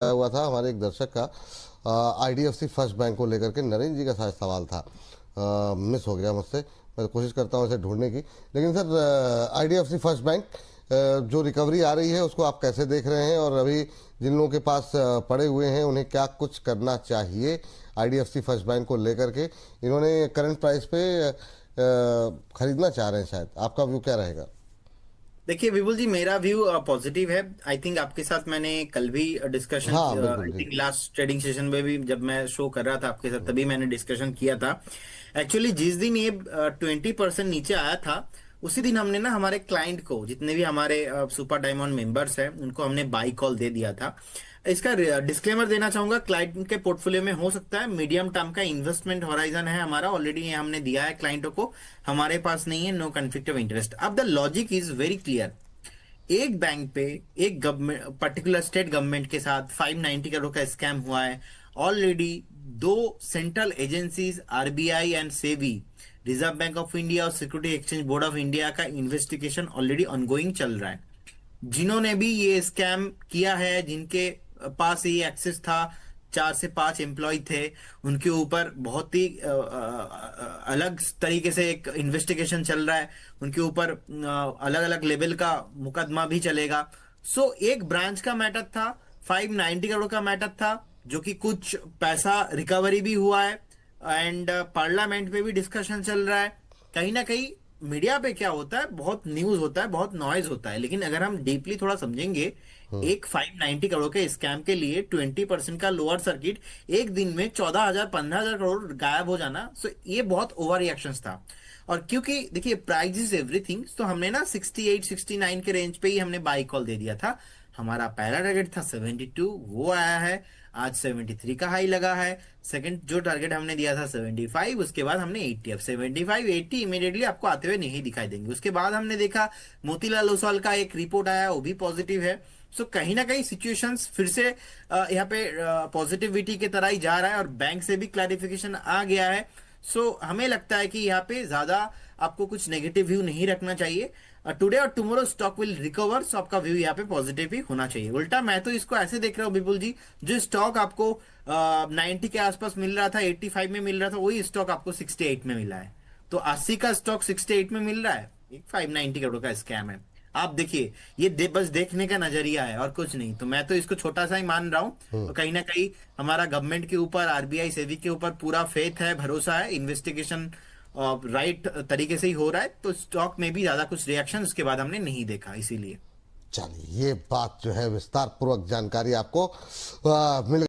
हुआ था हमारे एक दर्शक का आईडीएफसी फर्स्ट बैंक को लेकर के नरेंद्र जी का शायद सवाल था। मिस हो गया मुझसे। मैं कोशिश करता हूँ इसे ढूंढने की। लेकिन सर, आईडीएफसी फर्स्ट बैंक जो रिकवरी आ रही है उसको आप कैसे देख रहे हैं, और अभी जिन लोगों के पास पड़े हुए हैं उन्हें क्या कुछ करना चाहिए आईडीएफसी फर्स्ट बैंक को लेकर के? इन्होंने करंट प्राइस पे खरीदना चाह रहे हैं, शायद आपका व्यू क्या रहेगा? देखिए विपुल जी, मेरा व्यू पॉजिटिव है। आई थिंक आपके साथ मैंने कल भी डिस्कशन, हाँ बिल्कुल आई थिंक बिल्कुल। लास्ट ट्रेडिंग सेशन में भी जब मैं शो कर रहा था आपके साथ तभी मैंने डिस्कशन किया था। एक्चुअली जिस दिन ये 20% नीचे आया था उसी दिन हमने ना हमारे क्लाइंट को, जितने भी हमारे सुपर डायमंड मेंबर्स हैं, उनको हमने बाई कॉल दे दिया था। इसका डिस्क्लेमर देना चाहूंगा, क्लाइंट के पोर्टफोलियो में हो सकता है मीडियम टर्म का इन्वेस्टमेंट होराइजन है हमारा, ऑलरेडी ये हमने दिया है क्लाइंटों को। हमारे पास नहीं है, नो कन्फ्लिक्ट ऑफ इंटरेस्ट। अब the logic is very clear. एक बैंक पे, एक गवर्नमेंट, पर्टिकुलर स्टेट गवर्नमेंट के साथ 590 करोड़ का स्कैम हुआ है। ऑलरेडी दो central agencies, RBI and SEBI, reserve bank of India और security exchange board of India का इन्वेस्टिगेशन ऑलरेडी ऑनगोइंग चल रहा है। जिन्होंने भी ये स्कैम किया है, जिनके पास ये एक्सेस था, 4 से 5 एम्प्लॉय थे, उनके ऊपर बहुत ही अलग तरीके से एक इन्वेस्टिगेशन चल रहा है। उनके ऊपर अलग अलग लेवल का मुकदमा भी चलेगा। सो एक ब्रांच का मैटर था, 590 करोड़ का मैटर था, जो कि कुछ पैसा रिकवरी भी हुआ है। एंड पार्लियामेंट में भी डिस्कशन चल रहा है। कहीं ना कहीं मीडिया पे क्या होता है, बहुत न्यूज होता है, बहुत नॉइज होता है, लेकिन अगर हम डीपली थोड़ा समझेंगे, एक 590 करोड़ के स्कैम के लिए 20% का लोअर सर्किट, एक दिन में 14,000 15,000 करोड़ गायब हो जाना, सो ये बहुत ओवर रिएक्शंस था। और क्योंकि देखिए प्राइस इज एवरीथिंग, तो हमने ना 68 69 के रेंज पे ही हमने बाई कॉल दे दिया था। हमारा पहला टारगेट था 72, वो आया है। आज 73 का हाई लगा है। सेकंड जो टारगेट हमने दिया था 75, उसके बाद हमने 80। अब 75 80 इमीडिएटली आपको आते हुए नहीं दिखाई देंगे। उसके बाद हमने देखा मोतीलाल ओसवाल का एक रिपोर्ट आया, वो भी पॉजिटिव है। सो कहीं ना कहीं सिचुएशंस फिर से यहाँ पे पॉजिटिविटी की तरह ही जा रहा है, और बैंक से भी क्लैरिफिकेशन आ गया है। सो हमें लगता है कि यहाँ पे ज्यादा आपको कुछ नेगेटिव व्यू नहीं रखना चाहिए। टुडे और टुमारो स्टॉक विल रिकवर, सो आपका व्यू यहाँ पे पॉजिटिव ही होना चाहिए। उल्टा मैं तो इसको ऐसे देख रहा हूँ विपुल जी, जो स्टॉक आपको 90 के आसपास मिल रहा था, 85 में मिल रहा था, वही स्टॉक आपको 68 में मिला है। तो 80 का स्टॉक 68 में मिल रहा है, एक 590 करोड़ का स्कैम है। आप देखिए, ये बस देखने का नजरिया है और कुछ नहीं। तो मैं तो इसको छोटा सा ही मान रहा हूँ। और कहीं ना कहीं हमारा गवर्नमेंट के ऊपर, आरबीआई सेबी के ऊपर पूरा फेथ है, भरोसा है। इन्वेस्टिगेशन राइट तरीके से ही हो रहा है, तो स्टॉक में भी ज्यादा कुछ रिएक्शन उसके बाद हमने नहीं देखा, इसीलिए। चलिए, ये बात जो है विस्तार पूर्वक जानकारी आपको मिल